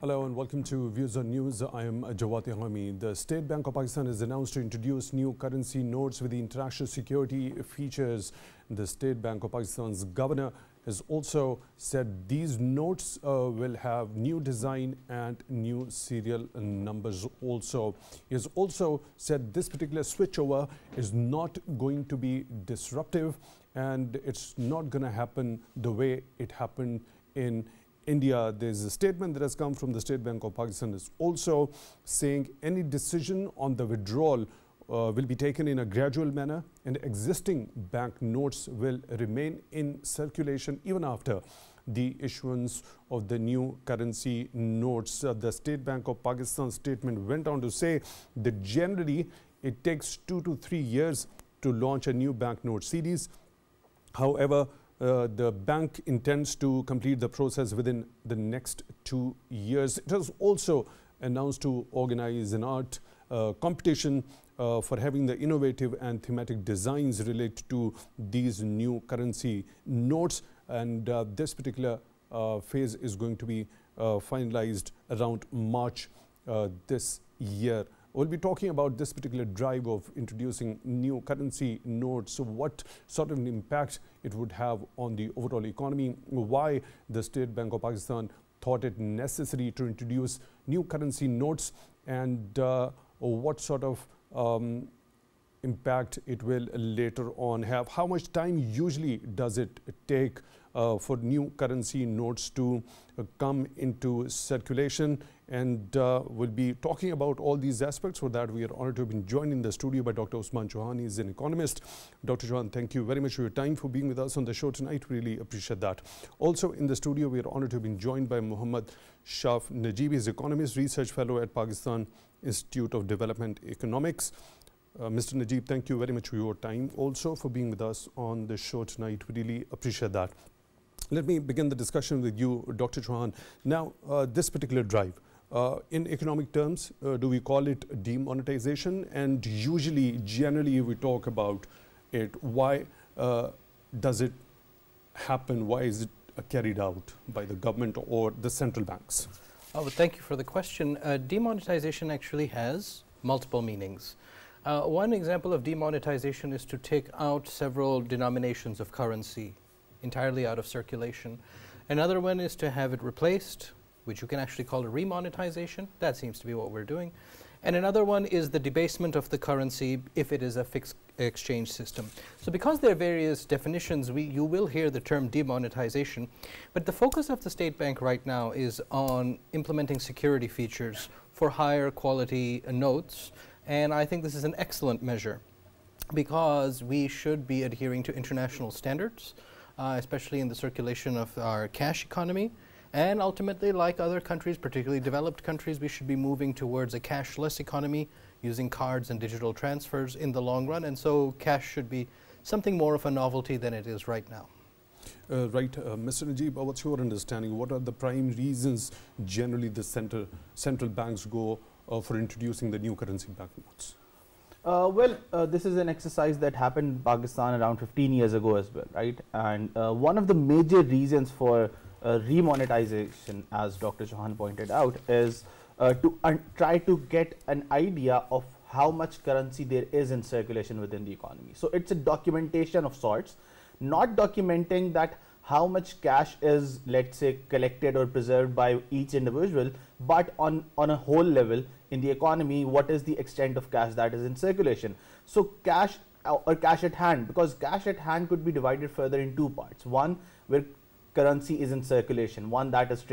Hello and welcome to Views on News. I am Jawad. Tehami. The State Bank of Pakistan has announced to introduce new currency notes with the international security features. The State Bank of Pakistan's governor has also said these notes will have new design and new serial numbers also. He has also said this particular switchover is not going to be disruptive and it's not going to happen the way it happened in India. There's a statement that has come from the State Bank of Pakistan is also saying any decision on the withdrawal will be taken in a gradual manner and existing bank notes will remain in circulation even after the issuance of the new currency notes. The State Bank of Pakistan statement went on to say that generally it takes 2 to 3 years to launch a new banknote series. However, the bank intends to complete the process within the next 2 years. It has also announced to organize an art competition for having the innovative and thematic designs related to these new currency notes. And this particular phase is going to be finalized around March this year. We'll be talking about this particular drive of introducing new currency notes, so what sort of an impact it would have on the overall economy, why the State Bank of Pakistan thought it necessary to introduce new currency notes, and what sort of impact it will later on have. How much time usually does it take for new currency notes to come into circulation? And we'll be talking about all these aspects. For that, we are honored to have been joined in the studio by Dr. Usman Chohan. He's an economist. Dr. Chohan, thank you very much for your time, for being with us on the show tonight. Really appreciate that. Also in the studio, we are honored to have been joined by Shaaf Najeeb. He's economist, research fellow at Pakistan Institute of Development Economics. Mr. Najeeb, thank you very much for your time, also for being with us on the show tonight. We really appreciate that. Let me begin the discussion with you, Dr. Chohan. Now, this particular drive, in economic terms, do we call it demonetization? And usually, generally, we talk about it. Why does it happen? Why is it carried out by the government or the central banks? Well, thank you for the question. Demonetization actually has multiple meanings. One example of demonetization is to take out several denominations of currency entirely out of circulation. Another one is to have it replaced, which you can actually call a remonetization. That seems to be what we're doing. And another one is the debasement of the currency if it is a fixed exchange system. So because there are various definitions, you will hear the term demonetization. But the focus of the State Bank right now is on implementing security features for higher quality notes. And I think this is an excellent measure because we should be adhering to international standards, especially in the circulation of our cash economy. And ultimately, like other countries, particularly developed countries, we should be moving towards a cashless economy using cards and digital transfers in the long run. And so cash should be something more of a novelty than it is right now. Right. Mr. Najeeb, what's your understanding? What are the prime reasons generally the central banks go for introducing the new currency banknotes? This is an exercise that happened in Pakistan around 15 years ago as well, right? And one of the major reasons for remonetization, as Dr. Chohan pointed out, is to try to get an idea of how much currency there is in circulation within the economy. So it's a documentation of sorts, not documenting that how much cash is, let's say, collected or preserved by each individual, but on a whole level in the economy, what is the extent of cash that is in circulation. So cash or cash at hand, because cash at hand could be divided further in two parts. One, where currency is in circulation, one that is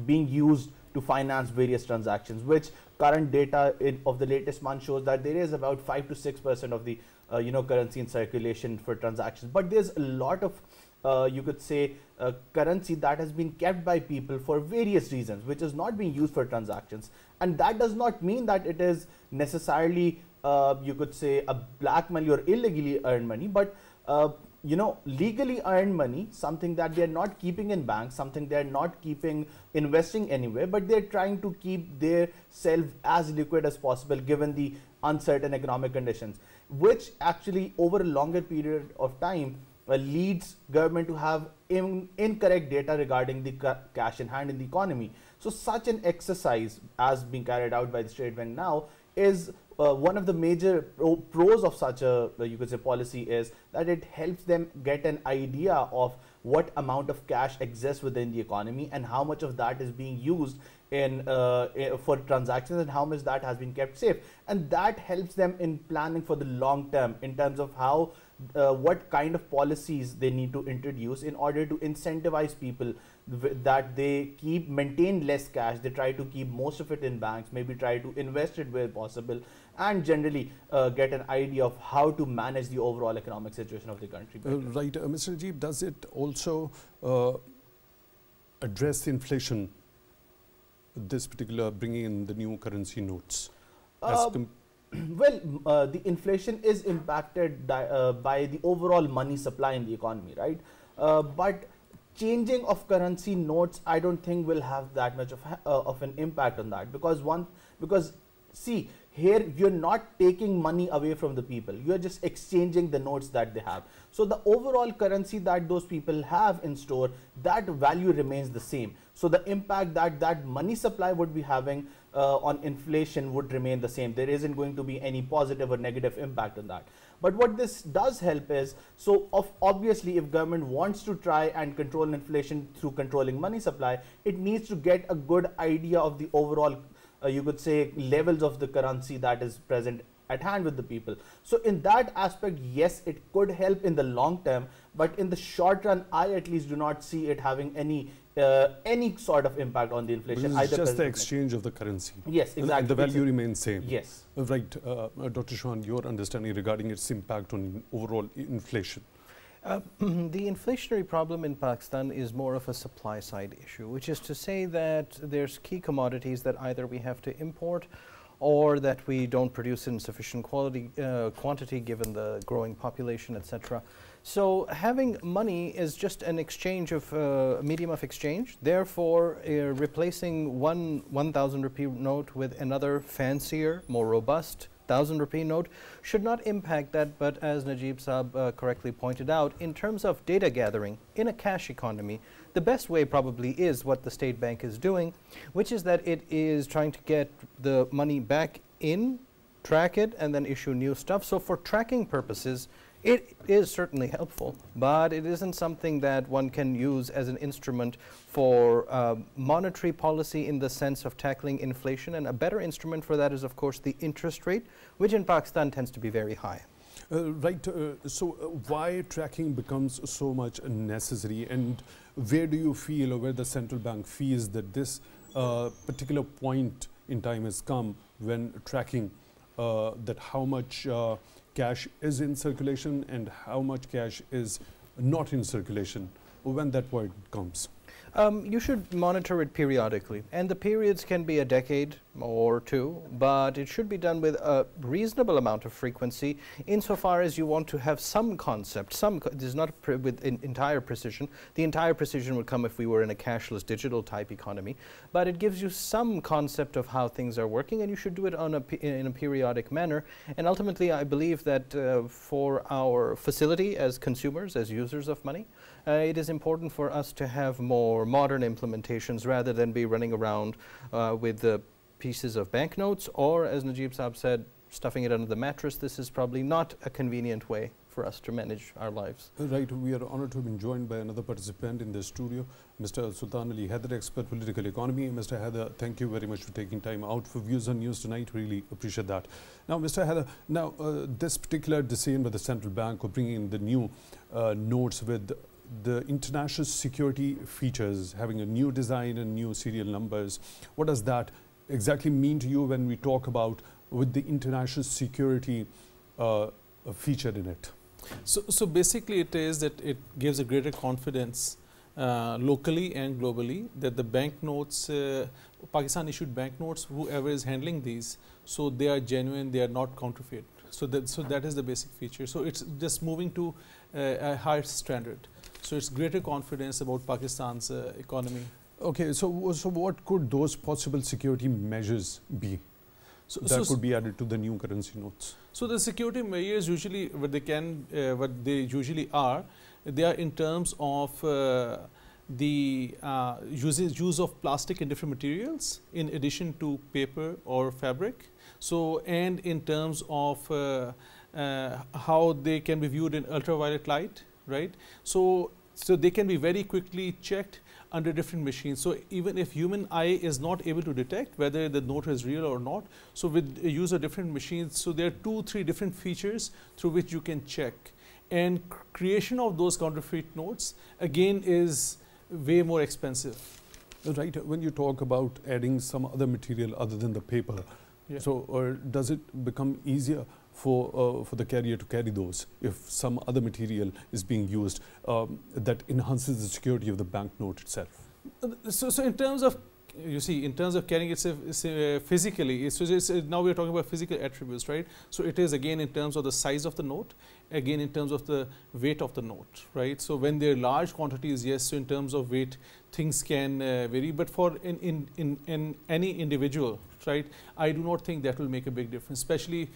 being used to finance various transactions, which current data of the latest month shows that there is about 5 to 6% of the currency in circulation for transactions. But there's a lot of you could say currency that has been kept by people for various reasons, which is not being used for transactions. And that does not mean that it is necessarily you could say a black money or illegally earned money, but legally earned money, something that they're not keeping in banks, something they're not investing anywhere, but they're trying to keep their self as liquid as possible given the uncertain economic conditions, which actually over a longer period of time leads government to have incorrect data regarding the cash in hand in the economy. So such an exercise as being carried out by the State Bank now is one of the major pros of such a, you could say, policy is that it helps them get an idea of what amount of cash exists within the economy and how much of that is being used in for transactions and how much that has been kept safe, and that helps them in planning for the long term in terms of how what kind of policies they need to introduce in order to incentivize people that they maintain less cash, they try to keep most of it in banks, maybe try to invest it where possible, and generally get an idea of how to manage the overall economic situation of the country. Right, Mr. Najeeb, does it also address inflation, this particular bringing in the new currency notes? Well, the inflation is impacted by the overall money supply in the economy, right? But changing of currency notes, I don't think will have that much of an impact on that, because see, here you're not taking money away from the people, you're just exchanging the notes that they have. So the overall currency that those people have in store, that value remains the same. So the impact that money supply would be having on inflation would remain the same. There isn't going to be any positive or negative impact on that. But what this does help is, obviously if government wants to try and control inflation through controlling money supply, it needs to get a good idea of the overall you could say levels of the currency that is present at hand with the people. So in that aspect, yes, it could help in the long term, but in the short run, I at least do not see it having any sort of impact on the inflation. It's just the exchange of the currency. Yes, exactly. And the value remains same. Yes. Right. Dr. Chohan, your understanding regarding its impact on overall inflation? The inflationary problem in Pakistan is more of a supply side issue, which is to say that there's key commodities that either we have to import or that we don't produce in sufficient quantity given the growing population, etc. So having money is just an exchange of medium of exchange. Therefore, replacing one 1,000 rupee note with another fancier, more robust 1,000 rupee note should not impact that. But as Najeeb Saab correctly pointed out, in terms of data gathering in a cash economy, the best way probably is what the State Bank is doing, which is that it is trying to get the money back in, track it, and then issue new stuff. So for tracking purposes, it is certainly helpful, but it isn't something that one can use as an instrument for monetary policy in the sense of tackling inflation. And a better instrument for that is, of course, the interest rate, which in Pakistan tends to be very high. Right. So why tracking becomes so much necessary, and where do you feel, or where the central bank feels that this particular point in time has come when tracking that how much cash is in circulation and how much cash is not in circulation, when that point comes? You should monitor it periodically, and the periods can be a decade or two, but it should be done with a reasonable amount of frequency insofar as you want to have some concept. This is not with entire precision. The entire precision would come if we were in a cashless digital type economy, but it gives you some concept of how things are working, and you should do it in a periodic manner. And ultimately, I believe that for our facility as consumers, as users of money, it is important for us to have more modern implementations rather than be running around with the pieces of banknotes, or, as Najeeb Saab said, stuffing it under the mattress. This is probably not a convenient way for us to manage our lives. Right. We are honored to have been joined by another participant in the studio, Mr. Sultan Ali Haider, expert political economy. Mr. Haider, thank you very much for taking time out for Views on News tonight. Really appreciate that. Now, Mr. Haider, this particular decision by the central bank of bringing in the new notes with the international security features, having a new design and new serial numbers, what does that exactly mean to you when we talk about with the international security feature in it? So basically it is that it gives a greater confidence locally and globally that the banknotes, Pakistan issued banknotes, whoever is handling these, so they are genuine, they are not counterfeit. So that is the basic feature. So it's just moving to a higher standard. So it's greater confidence about Pakistan's economy. Okay, so what could those possible security measures be that could be added to the new currency notes? So the security measures usually what they usually are They are in terms of the use of plastic and different materials in addition to paper or fabric. So, and in terms of how they can be viewed in ultraviolet light, right? So they can be very quickly checked under different machines. So even if human eye is not able to detect whether the note is real or not, so with the use of different machines, so there are 2-3 different features through which you can check. And creation of those counterfeit notes again is way more expensive. Right. When you talk about adding some other material other than the paper, yeah. So or does it become easier for the carrier to carry those if some other material is being used that enhances the security of the banknote itself? So in terms of, you see, in terms of carrying it physically, now we are talking about physical attributes, right? So it is again in terms of the size of the note, again in terms of the weight of the note, right? So when there are large quantities, yes, so in terms of weight, things can vary, but for in any individual, right, I do not think that will make a big difference, especially,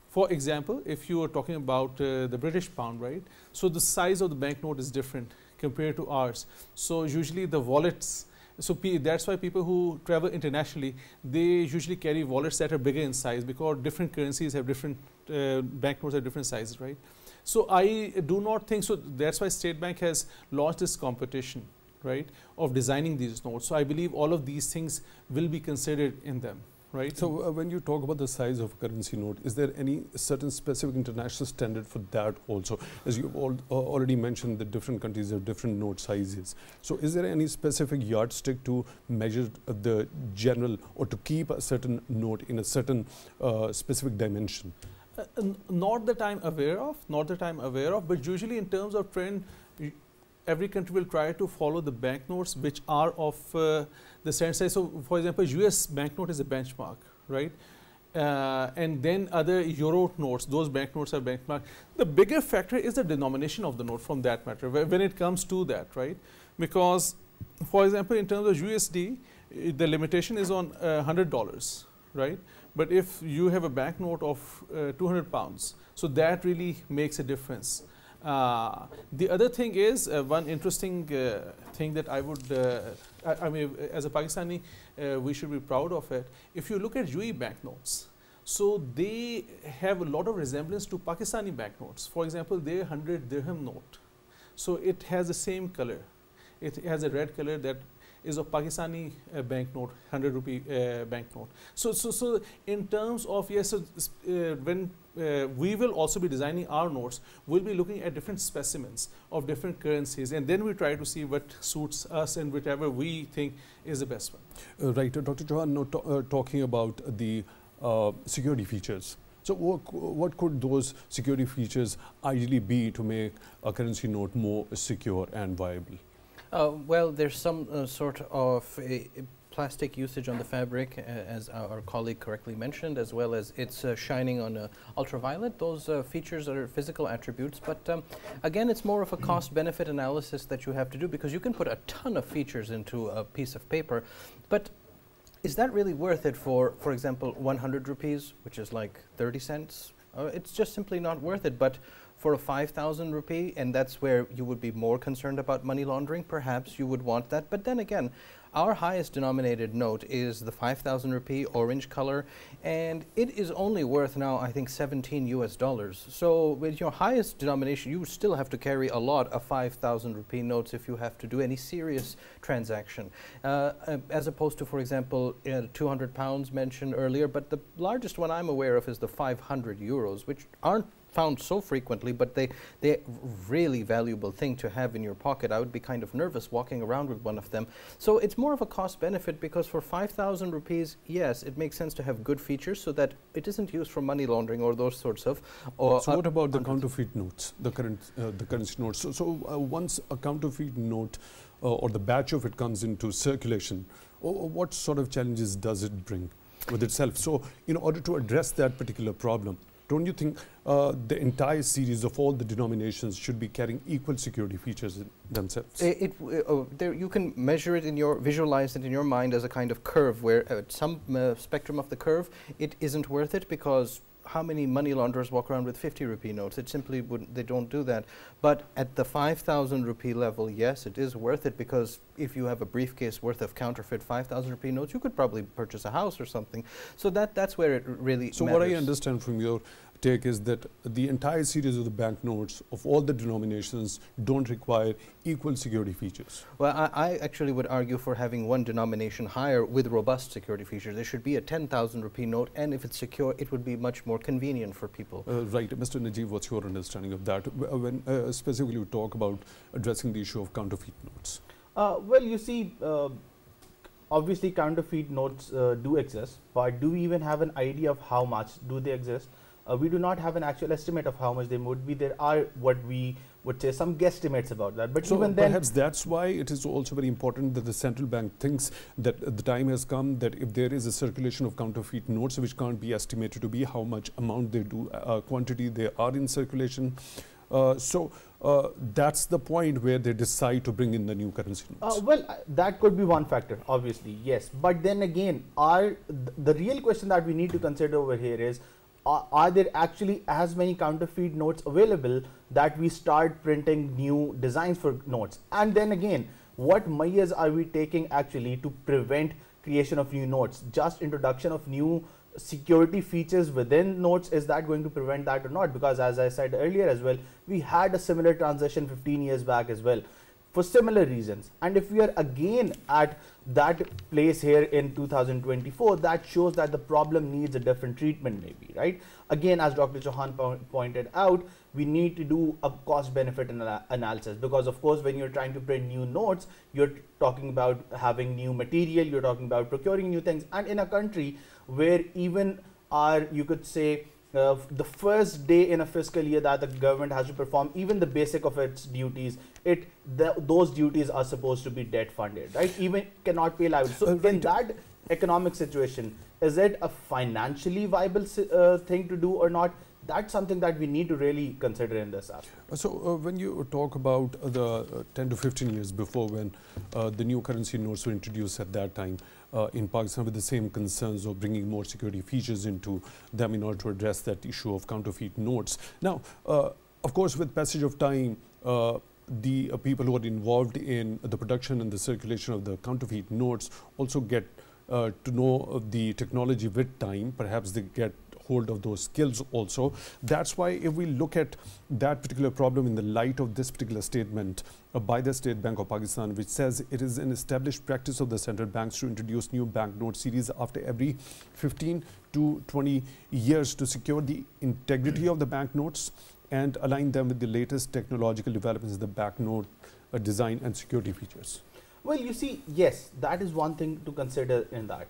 for example, if you are talking about the British pound, right? So the size of the banknote is different compared to ours. So usually the wallets, so that's why people who travel internationally, they usually carry wallets that are bigger in size because different currencies have different banknotes have different sizes, right? So I do not think so. That's why State Bank has launched this competition, right, of designing these notes. So I believe all of these things will be considered in them. Right. So when you talk about the size of a currency note, is there any certain specific international standard for that also? As you already mentioned, that different countries have different note sizes. So is there any specific yardstick to measure the general or to keep a certain note in a certain specific dimension? Not that I'm aware of, but usually in terms of trend, every country will try to follow the banknotes which are of the standard size. So, for example, US banknote is a benchmark, right? And then other Euro notes, those banknotes are benchmark. The bigger factor is the denomination of the note from that matter, when it comes to that, right? Because, for example, in terms of USD, the limitation is on $100, right? But if you have a banknote of 200 pounds, so that really makes a difference. The other thing is one interesting thing that I would, I mean, as a Pakistani, we should be proud of it. If you look at UAE banknotes, so they have a lot of resemblance to Pakistani banknotes. For example, their 100 dirham note, so it has the same color. It has a red color that is a Pakistani banknote, 100 rupee banknote. So in terms of, yes, so, when we will also be designing our notes, we'll be looking at different specimens of different currencies, and then we try to see what suits us and whichever we think is the best one. Right, Dr. Chohan, now talking about the security features. So what could those security features ideally be to make a currency note more secure and viable? Well, there's some sort of plastic usage on the fabric, as our colleague correctly mentioned, as well as it's shining on ultraviolet. Those features are physical attributes, but again, it's more of a cost-benefit analysis that you have to do, because you can put a ton of features into a piece of paper, but is that really worth it for example, 100 rupees, which is like 30 cents? It's just simply not worth it. But for a 5,000 rupee, and that's where you would be more concerned about money laundering, perhaps you would want that. But then again, our highest denominated note is the 5,000 rupee orange color, and it is only worth now, I think, $17 US. So with your highest denomination, you still have to carry a lot of 5,000 rupee notes if you have to do any serious transaction, as opposed to, for example, 200 pounds mentioned earlier. But the largest one I'm aware of is the 500 euros, which aren't found so frequently, but they're really valuable thing to have in your pocket. I would be kind of nervous walking around with one of them. So it's more of a cost benefit, because for 5,000 rupees, yes, it makes sense to have good features so that it isn't used for money laundering or those sorts of. So what about the counterfeit notes, the currency notes? So once a counterfeit note or the batch of it comes into circulation, what sort of challenges does it bring with itself? So in order to address that particular problem, don't you think the entire series of all the denominations should be carrying equal security features in themselves? You can measure it visualize it in your mind as a kind of curve, where at some spectrum of the curve, it isn't worth it, because how many money launderers walk around with 50 rupee notes? It simply wouldn't, they don't do that. But at the 5,000 rupee level, yes, it is worth it, because if you have a briefcase worth of counterfeit 5,000 rupee notes, you could probably purchase a house or something. So that's where it really matters. So what I understand from your take is that the entire series of the banknotes of all the denominations don't require equal security features. Well, I actually would argue for having one denomination higher with robust security features. There should be a 10,000 rupee note, and if it's secure, it would be much more convenient for people. Right. Mr. Najeeb, what's your understanding of that? When specifically you talk about addressing the issue of counterfeit notes? Well, you see, obviously counterfeit notes do exist, but do we even have an idea of how much do they exist? We do not have an actual estimate of how much they would be. There are what we would say some guesstimates about that. But so even then, perhaps that's why it is also very important that the central bank thinks that the time has come that if there is a circulation of counterfeit notes which can't be estimated to be how much amount they do, quantity they are in circulation. That's the point where they decide to bring in the new currency notes. That could be one factor, obviously, yes. But then again, the real question that we need to consider over here is, are there actually as many counterfeit notes available that we start printing new designs for notes? And then again, what measures are we taking actually to prevent creation of new notes? Just introduction of new security features within notes, is that going to prevent that or not? Because as I said earlier as well, we had a similar transition 15 years back as well for similar reasons. And if we are again at that place here in 2024, that shows that the problem needs a different treatment maybe, right? Again, as Dr. Chohan pointed out, we need to do a cost-benefit analysis, because of course when you're trying to print new notes, you're talking about having new material, you're talking about procuring new things. And in a country where even you could say, the first day in a fiscal year that the government has to perform even the basic of its duties, those duties are supposed to be debt funded, right? Even cannot pay liability. So in that economic situation, is it a financially viable thing to do or not? That's something that we need to really consider in this aspect. So when you talk about the 10 to 15 years before, when the new currency notes were introduced at that time in Pakistan with the same concerns of bringing more security features into them in order to address that issue of counterfeit notes. Now, of course, with passage of time, the people who are involved in the production and the circulation of the counterfeit notes also get to know the technology with time. Perhaps they get hold of those skills also. That's why if we look at that particular problem in the light of this particular statement by the State Bank of Pakistan, which says it is an established practice of the central banks to introduce new banknote series after every 15 to 20 years to secure the integrity of the banknotes and align them with the latest technological developments in the banknote design and security features. Well, you see, yes, that is one thing to consider in that.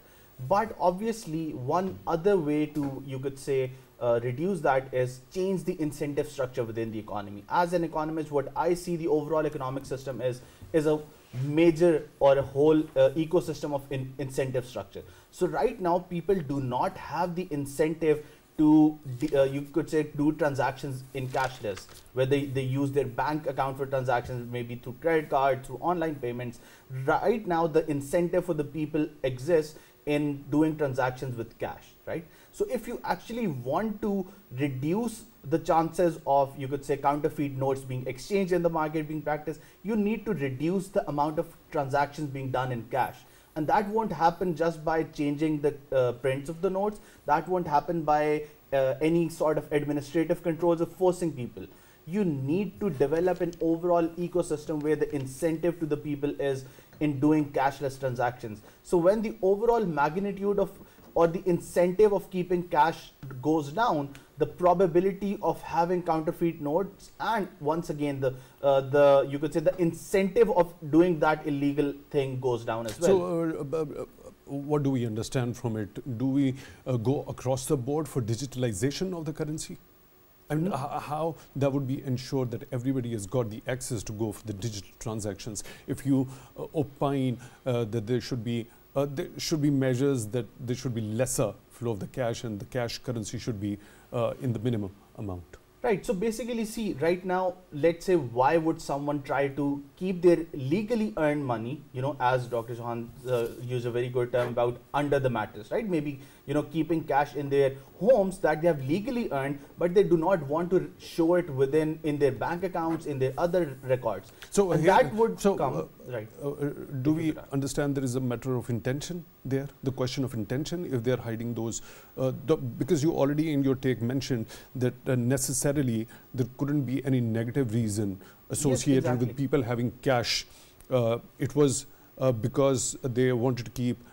But obviously, one other way to, you could say, reduce that is change the incentive structure within the economy. As an economist, what I see the overall economic system is a major or a whole ecosystem of incentive structure. So right now, people do not have the incentive to, you could say, do transactions in cashless, where they use their bank account for transactions, maybe through credit card, through online payments. Right now, the incentive for the people exists in doing transactions with cash, right? So if you actually want to reduce the chances of, you could say, counterfeit notes being exchanged in the market, being practiced, you need to reduce the amount of transactions being done in cash. And that won't happen just by changing the prints of the notes. That won't happen by any sort of administrative controls of forcing people. You need to develop an overall ecosystem where the incentive to the people is in doing cashless transactions. So when the overall magnitude of or the incentive of keeping cash goes down, the probability of having counterfeit notes and once again the you could say the incentive of doing that illegal thing goes down as well. So what do we understand from it? Do we go across the board for digitalization of the currency? I mean, how that would be ensured that everybody has got the access to go for the digital transactions? If you opine that there should be measures that there should be lesser flow of the cash and the cash currency should be in the minimum amount. Right. So basically, see, right now, let's say, why would someone try to keep their legally earned money, you know, as Dr. Chohan used a very good term about under the mattress, right? Maybe keeping cash in their homes that they have legally earned, but they do not want to show it in their bank accounts, in their other records. So that would come, right. Do we understand there is a matter of intention there, the question of intention, if they're hiding those, because you already in your take mentioned that necessarily there couldn't be any negative reason associated with people having cash. It was because they wanted to keep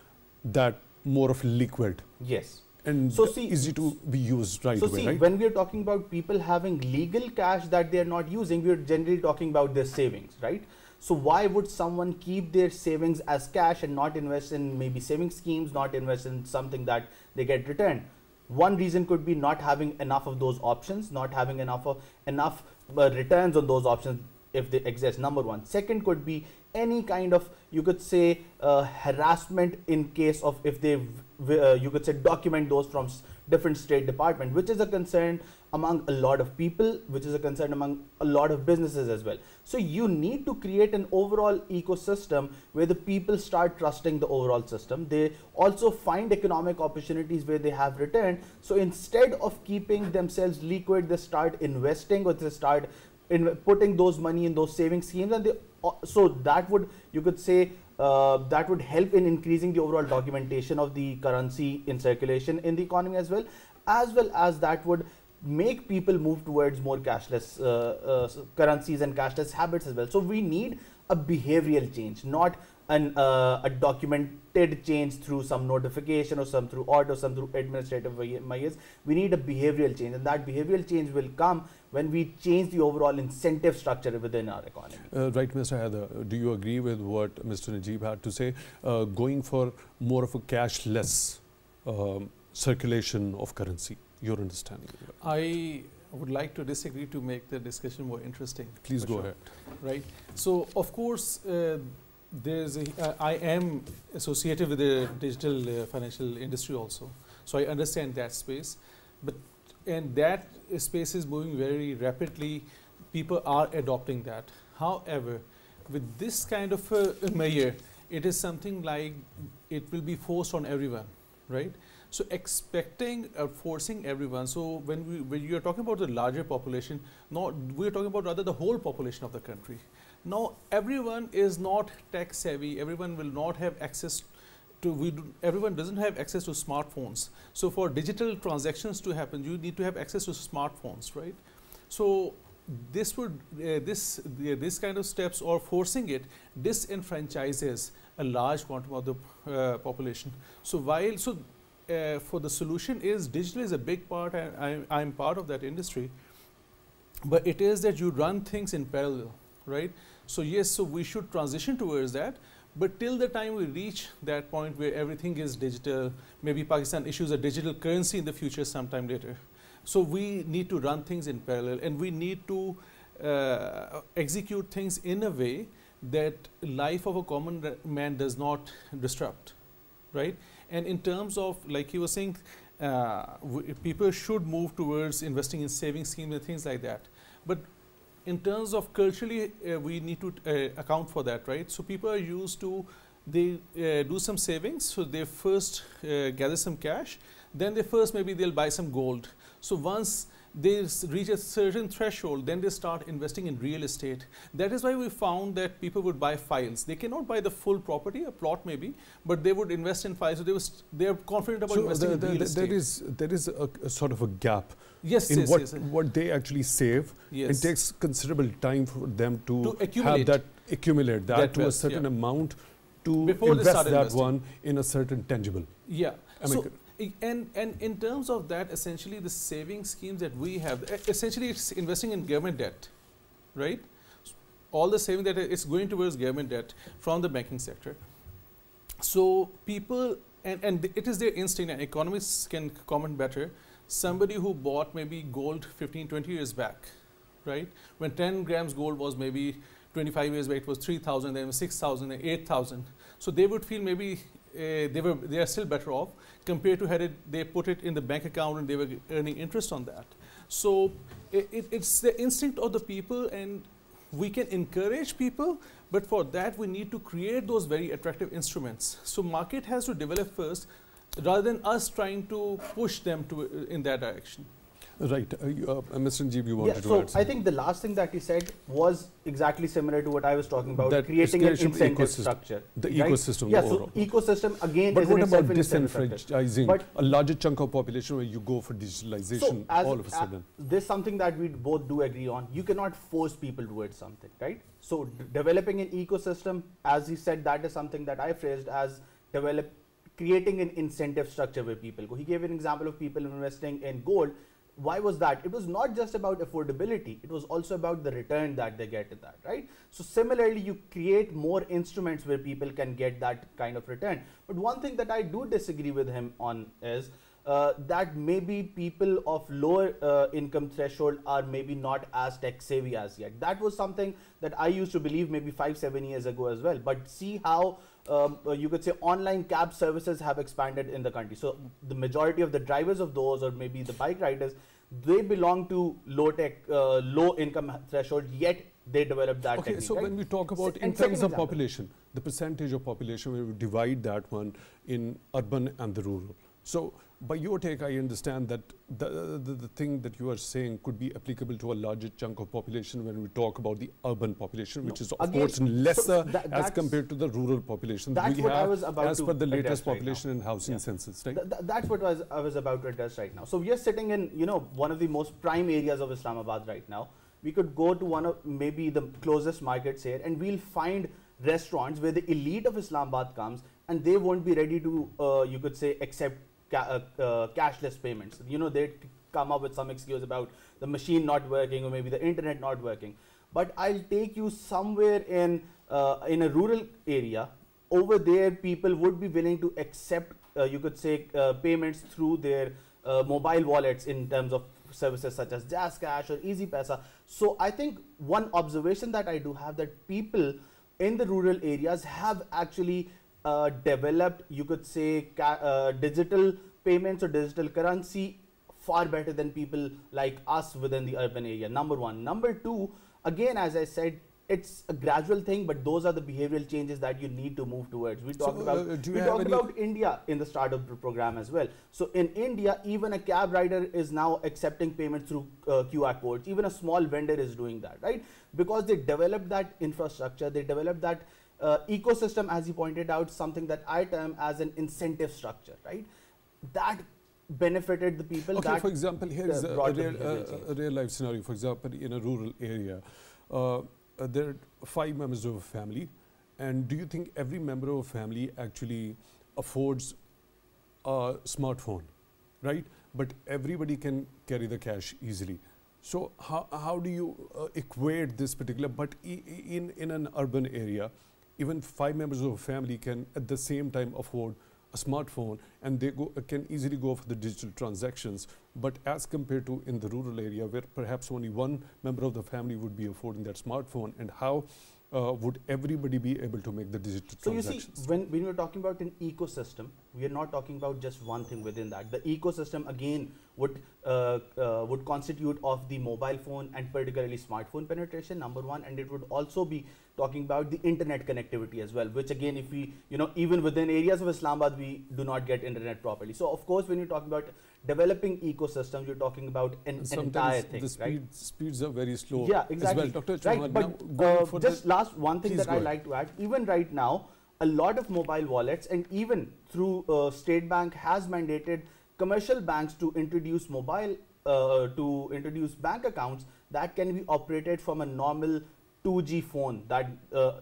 that more of liquid. Yes. And so see, easy to be used right away, right? When we are talking about people having legal cash that they are not using, we are generally talking about their savings, right? So why would someone keep their savings as cash and not invest in maybe saving schemes, not invest in something that they get returned? One reason could be not having enough of those options, not having enough returns on those options if they exist, number one. Second could be any kind of, you could say, harassment in case of if they, you could say, document those from different state department, which is a concern among a lot of people, which is a concern among a lot of businesses as well. So you need to create an overall ecosystem where the people start trusting the overall system. They also find economic opportunities where they have return. So instead of keeping themselves liquid, they start investing, or they start putting those money in those saving schemes, and so that would, you could say, that would help in increasing the overall documentation of the currency in circulation in the economy as well as that would make people move towards more cashless currencies and cashless habits as well. So we need a behavioral change, not a documented change through some notification or some through order or some through administrative measures. We need a behavioral change, and that behavioral change will come when we change the overall incentive structure within our economy. Right, Mr. Haider, do you agree with what Mr. Najeeb had to say, going for more of a cashless circulation of currency? Your understanding? I would like to disagree to make the discussion more interesting. Please go ahead. Right. So, of course, I am associated with the digital financial industry also. So I understand that space, and that space is moving very rapidly. People are adopting that. However, with this kind of a measure, it is something like it will be forced on everyone, right? So expecting forcing everyone. So when you are talking about the larger population, we are talking about rather the whole population of the country. Now everyone is not tech savvy. Everyone will not have access to. Everyone doesn't have access to smartphones. So for digital transactions to happen, you need to have access to smartphones, right? So this would this kind of steps or forcing it disenfranchises a large quantum of the population. So for the solution is digital is a big part, and I'm part of that industry, but it is that you run things in parallel, right? So yes, so we should transition towards that, but till the time we reach that point where everything is digital, maybe Pakistan issues a digital currency in the future sometime later. So we need to run things in parallel, and we need to execute things in a way that life of a common man does not disrupt, right? And in terms of, like he was saying, people should move towards investing in saving schemes and things like that. But in terms of culturally, we need to account for that, right? So people are used to, they do some savings, so they first gather some cash, then they'll buy some gold. So once they reach a certain threshold, then they start investing in real estate. That is why we found that people would buy files. They cannot buy the full property, a plot maybe, but they would invest in files. So they are confident about investing in real estate. There is a sort of a gap in what they actually save. Yes. It takes considerable time for them to accumulate that to a certain amount to invest that one in a certain tangible. Yeah. And in terms of that, essentially the saving schemes that we have, essentially it's investing in government debt, right? All the saving that it's going towards government debt from the banking sector. So people, and it is their instinct, and economists can comment better, somebody who bought maybe gold 15, 20 years back, right? When 10 grams gold was maybe 25 years back, it was 3,000, then 6,000, then 8,000. So they would feel maybe they are still better off compared to they put it in the bank account and they were earning interest on that. So it's the instinct of the people, and we can encourage people, but for that we need to create those very attractive instruments. So market has to develop first rather than us trying to push them to in that direction. Right. Mr. Najeeb, you wanted to add so something. I think the last thing that he said was exactly similar to what I was talking about, That creating an escalation incentive ecosystem. structure. The right? ecosystem Yeah, overall. so ecosystem again But is what in about itself an incentive structure. disenfranchising But a larger chunk of population where you go for digitalization all of a sudden? This is something that we both do agree on. You cannot force people towards something, right? So developing an ecosystem, as he said, that is something that I phrased as creating an incentive structure where people go. He gave an example of people investing in gold. Why was that? It was not just about affordability, it was also about the return that they get in that, right? So similarly, you create more instruments where people can get that kind of return. But one thing that I do disagree with him on is that maybe people of lower income threshold are maybe not as tech savvy as yet. That was something that I used to believe maybe 5-7 years ago as well. But see how you could say online cab services have expanded in the country. So the majority of the drivers of those, or maybe the bike riders, they belong to low income threshold, yet they develop that Okay, technique, so right? when we talk about in terms of population, the percentage of population, we divide that one in urban and the rural. So by your take, I understand that the thing that you are saying could be applicable to a larger chunk of population when we talk about the urban population, which is of course lesser as compared to the rural population that we have as per the latest population and housing census, right? That's what I was about to address right now. So we are sitting in, one of the most prime areas of Islamabad right now. We could go to one of maybe the closest markets here, and we'll find restaurants where the elite of Islamabad comes, and they won't be ready to, you could say, accept cashless payments. They come up with some excuse about the machine not working or maybe the internet not working. But I'll take you somewhere in a rural area. Over there, people would be willing to accept, you could say, payments through their mobile wallets in terms of services such as Jazz Cash or Easy Paisa. So I think one observation that I do have, that people in the rural areas have actually developed, you could say, digital payments or digital currency far better than people like us within the urban area. Number one. Number two, again, as I said, it's a gradual thing, but those are the behavioral changes that you need to move towards. We talked about India in the start of the program as well. So in India, even a cab rider is now accepting payments through QR codes. Even a small vendor is doing that, right? Because they developed that infrastructure, they developed that ecosystem, as you pointed out, something that I term as an incentive structure, right? That benefited the people. Okay, for example, here is a real life scenario. For example, in a rural area, there are 5 members of a family, and do you think every member of a family actually affords a smartphone, right? But everybody can carry the cash easily. So how do you equate this particular, but in an urban area, even 5 members of a family can at the same time afford a smartphone, and they can easily go for the digital transactions. But as compared to in the rural area, where perhaps only 1 member of the family would be affording that smartphone, and how would everybody be able to make the digital transactions? So you see, when we're talking about an ecosystem, we are not talking about just one thing within that. The ecosystem again would constitute of the mobile phone and particularly smartphone penetration, number one, and it would also be talking about the internet connectivity as well, which again, if we, even within areas of Islamabad, we do not get internet properly. So of course, when you're talking about developing ecosystems, you're talking about an entire thing, the speeds are very slow. Yeah, exactly. As well. Dr. Chohan, right, but just last one thing that I like to add, even right now, a lot of mobile wallets, and even through State Bank has mandated commercial banks to introduce bank accounts that can be operated from a normal 2G phone that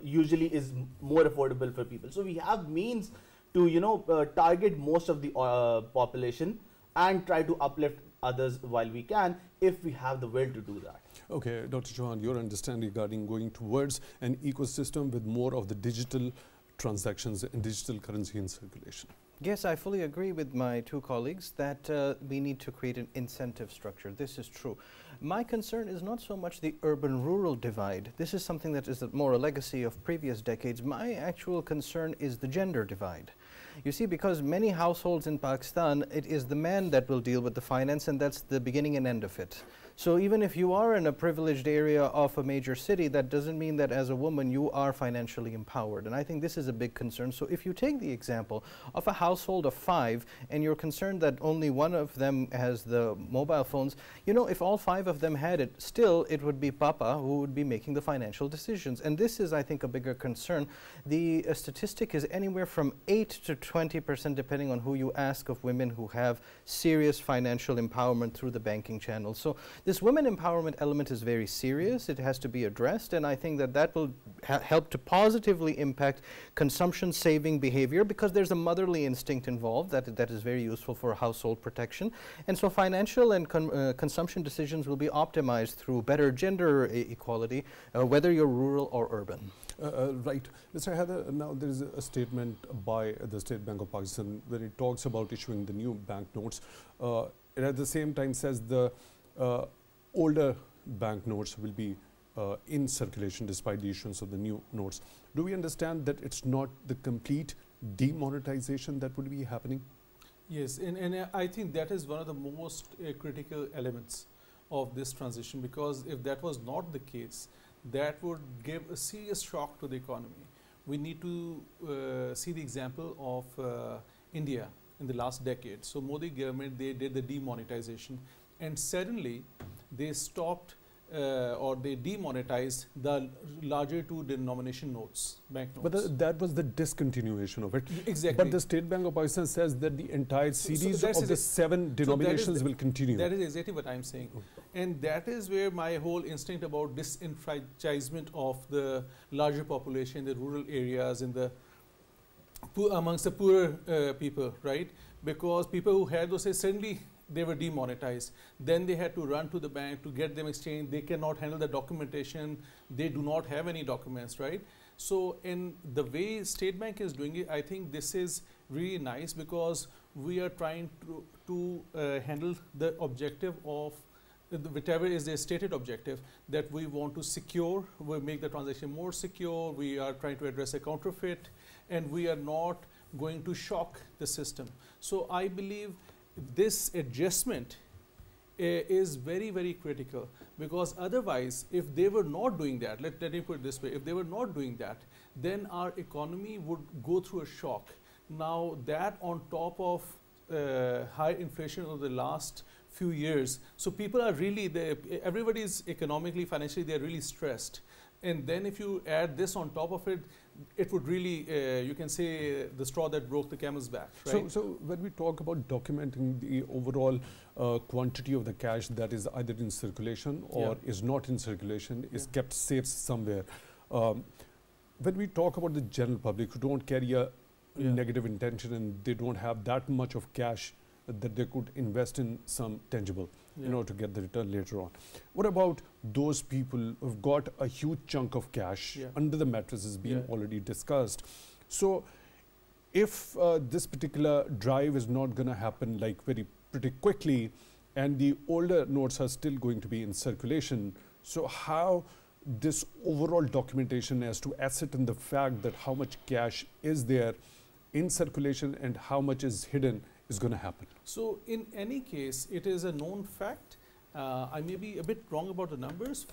usually is more affordable for people. So we have means to target most of the population and try to uplift others while we can, if we have the will to do that. Okay, Dr. Chohan, your understanding regarding going towards an ecosystem with more of the digital transactions and digital currency in circulation. Yes, I fully agree with my 2 colleagues that we need to create an incentive structure. This is true. My concern is not so much the urban-rural divide. This is something that is more a legacy of previous decades. My actual concern is the gender divide. You see, because many households in Pakistan, it is the man that will deal with the finance, and that's the beginning and end of it. So even if you are in a privileged area of a major city, that doesn't mean that as a woman you are financially empowered. And I think this is a big concern. So if you take the example of a household of 5 and you're concerned that only one of them has the mobile phones, you know, if all 5 of them had it, still it would be Papa who would be making the financial decisions. And this is, I think, a bigger concern. The statistic is anywhere from 8 to 20%, depending on who you ask, of women who have serious financial empowerment through the banking channel. So this women empowerment element is very serious. It has to be addressed, and I think that that will help to positively impact consumption saving behavior, because there's a motherly instinct involved that is very useful for household protection. And so financial and consumption decisions will be optimized through better gender equality, whether you're rural or urban. Right. Mr. Haider, now there is a statement by the State Bank of Pakistan where it talks about issuing the new banknotes. It at the same time says the older banknotes will be in circulation despite the issuance of the new notes. Do we understand that it's not the complete demonetization that would be happening? Yes, and I think that is one of the most critical elements of this transition, because if that was not the case, that would give a serious shock to the economy. We need to see the example of India in the last decade. So Modi government, they did the demonetization, and suddenly they stopped or they demonetized the larger 2 denomination notes, banknotes. But that was the discontinuation of it. Exactly. But the State Bank of Pakistan says that the entire series of the 7 denominations will continue. That is exactly what I'm saying. And that is where my whole instinct about disenfranchisement of the larger population in the rural areas, in the amongst the poorer people, right? Because people who had those, suddenly they were demonetized. Then they had to run to the bank to get them exchanged. They cannot handle the documentation. They do not have any documents, right? So in the way State Bank is doing it, I think this is really nice, because we are trying to handle the objective of whatever is their stated objective, that we want to secure, we make the transaction more secure, we are trying to address a counterfeit, and we are not going to shock the system. So I believe this adjustment is very, very critical, because otherwise, if they were not doing that, let me put it this way, if they were not doing that, then our economy would go through a shock. Now that on top of high inflation over the last few years, so people are really, everybody is economically, financially, they're really stressed. And then if you add this on top of it, it would really, you can say, the straw that broke the camel's back, right? So when we talk about documenting the overall quantity of the cash that is either in circulation or is not in circulation, is kept safe somewhere. When we talk about the general public who don't carry a negative intention and they don't have that much of cash that they could invest in some tangible, in order to get the return later on. What about those people who've got a huge chunk of cash under the mattresses being already discussed? So if this particular drive is not going to happen like pretty quickly, and the older notes are still going to be in circulation, so how this overall documentation as to asset and the fact that how much cash is there in circulation and how much is hidden is going to happen? So in any case, it is a known fact. I may be a bit wrong about the numbers,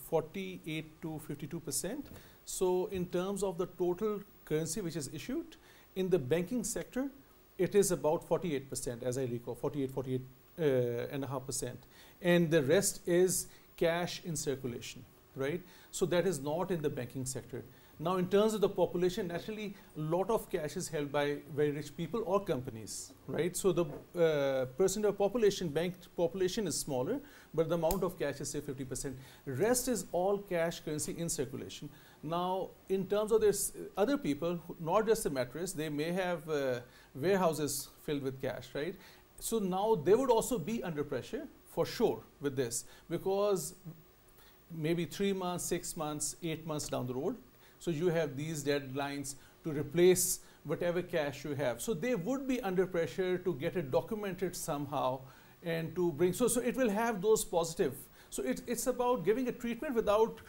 48 to 52%. So in terms of the total currency which is issued, in the banking sector, it is about 48%, as I recall, 48.5%. And the rest is cash in circulation, right? So that is not in the banking sector. Now, in terms of the population, naturally, a lot of cash is held by very rich people or companies, right? So the percent of population, banked population is smaller, but the amount of cash is say 50%. Rest is all cash currency in circulation. Now, in terms of this other people, not just the mattress, they may have warehouses filled with cash, right? So now they would also be under pressure for sure with this, because maybe 3 months, 6 months, 8 months down the road, so you have these deadlines to replace whatever cash you have. So they would be under pressure to get it documented somehow and to bring, so it will have those positive. So it's about giving a treatment without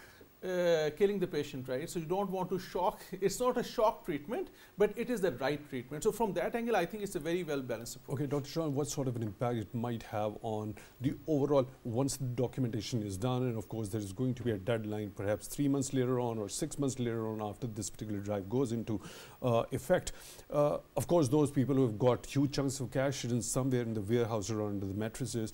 killing the patient, right? So you don't want to shock. It's not a shock treatment, but it is the right treatment. So from that angle, I think it's a very well balanced approach. Okay, Dr. Chohan, what sort of an impact it might have on the overall, once the documentation is done, and of course there is going to be a deadline perhaps 3 months later on or 6 months later on after this particular drive goes into effect. Of course, those people who have got huge chunks of cash hidden somewhere in the warehouse or under the mattresses,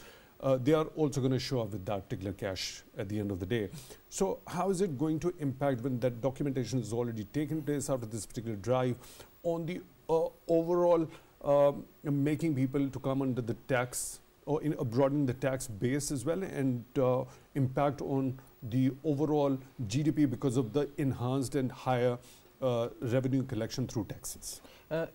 they are also going to show up with that particular cash at the end of the day. So how is it going to impact when that documentation is already taken place after this particular drive on the overall making people to come under the tax or broadening the tax base as well, and impact on the overall GDP because of the enhanced and higher revenue collection through taxes?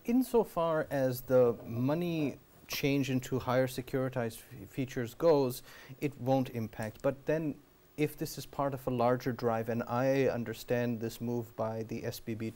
Insofar as the money change into higher securitized features goes, it won't impact. But then if this is part of a larger drive, and I understand this move by the SBP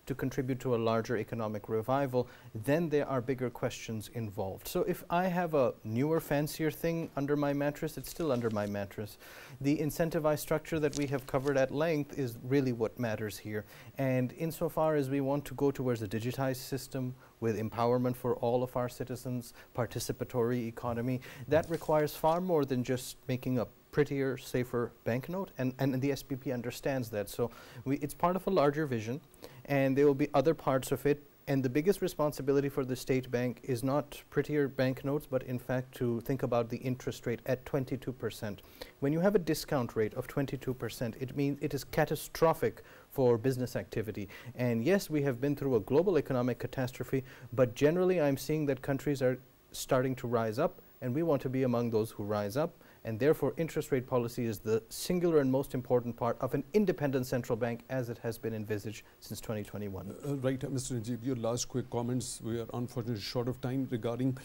to contribute to a larger economic revival, then there are bigger questions involved. So if I have a newer, fancier thing under my mattress, it's still under my mattress. The incentivized structure that we have covered at length is really what matters here. And insofar as we want to go towards a digitized system with empowerment for all of our citizens, participatory economy, that requires far more than just making a prettier, safer banknote, and the SBP understands that. So it's part of a larger vision, and there will be other parts of it. And the biggest responsibility for the state bank is not prettier banknotes, but in fact to think about the interest rate at 22%. When you have a discount rate of 22%, it means it is catastrophic for business activity. And yes, we have been through a global economic catastrophe, but generally I'm seeing that countries are starting to rise up, and we want to be among those who rise up. And therefore, interest rate policy is the singular and most important part of an independent central bank as it has been envisaged since 2021. Right, Mr. Najeeb, your last quick comments. We are unfortunately short of time regarding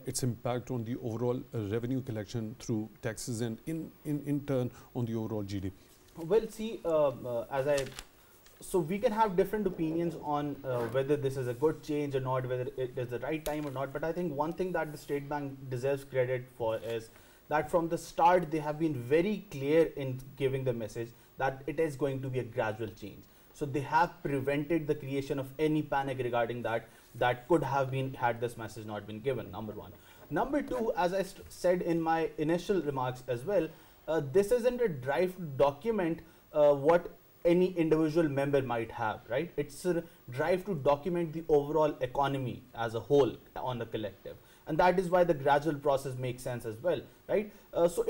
its impact on the overall revenue collection through taxes and in turn on the overall GDP. Well, see, so we can have different opinions on whether this is a good change or not, whether it is the right time or not. But I think one thing that the state bank deserves credit for is that from the start they have been very clear in giving the message that it is going to be a gradual change. So they have prevented the creation of any panic regarding that could have been had this message not been given, number one. Number two, as I said in my initial remarks as well, this isn't a drive to document what any individual member might have, right? It's a drive to document the overall economy as a whole on the collective. And that is why the gradual process makes sense as well, right? So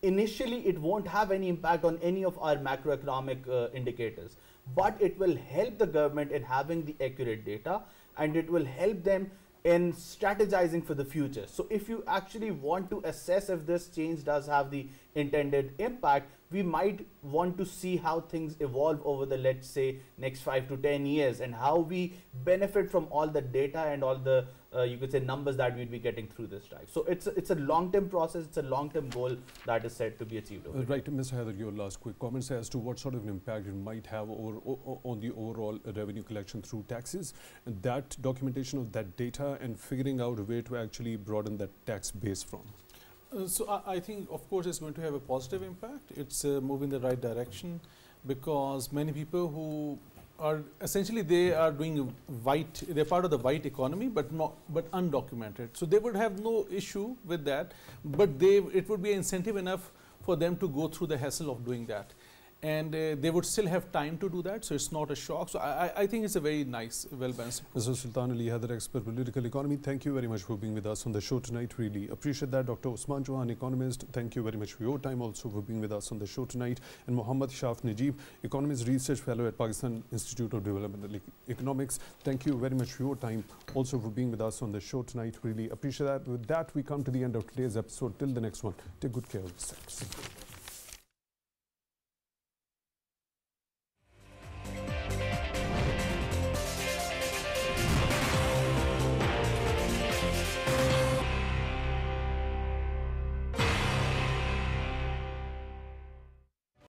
initially it won't have any impact on any of our macroeconomic indicators, but it will help the government in having the accurate data, and it will help them in strategizing for the future. So if you actually want to assess if this change does have the intended impact, we might want to see how things evolve over the, let's say, next 5 to 10 years, and how we benefit from all the data and all the you could say numbers that we'd be getting through this drive. So it's a long-term process, it's a long-term goal that is set to be achieved. Right, Mr. Haider, your last quick comments as to what sort of an impact it might have on the overall revenue collection through taxes, and that documentation of that data and figuring out a way to actually broaden that tax base from. So I think, of course, it's going to have a positive impact. It's moving in the right direction, because many people who are essentially, they are doing white, they're part of the white economy, but undocumented. So they would have no issue with that, but it would be incentive enough for them to go through the hassle of doing that. And they would still have time to do that, so it's not a shock. So I think it's a very nice, well-balanced approach. Mr. Sultan Ali Haider, expert political economy, thank you very much for being with us on the show tonight. Really appreciate that. Dr. Usman Chohan, economist, thank you very much for your time also for being with us on the show tonight. And Mohammad Shaaf Najeeb, economist research fellow at Pakistan Institute of Developmental Economics, thank you very much for your time also for being with us on the show tonight. Really appreciate that. With that, we come to the end of today's episode. Till the next one, take good care of yourselves.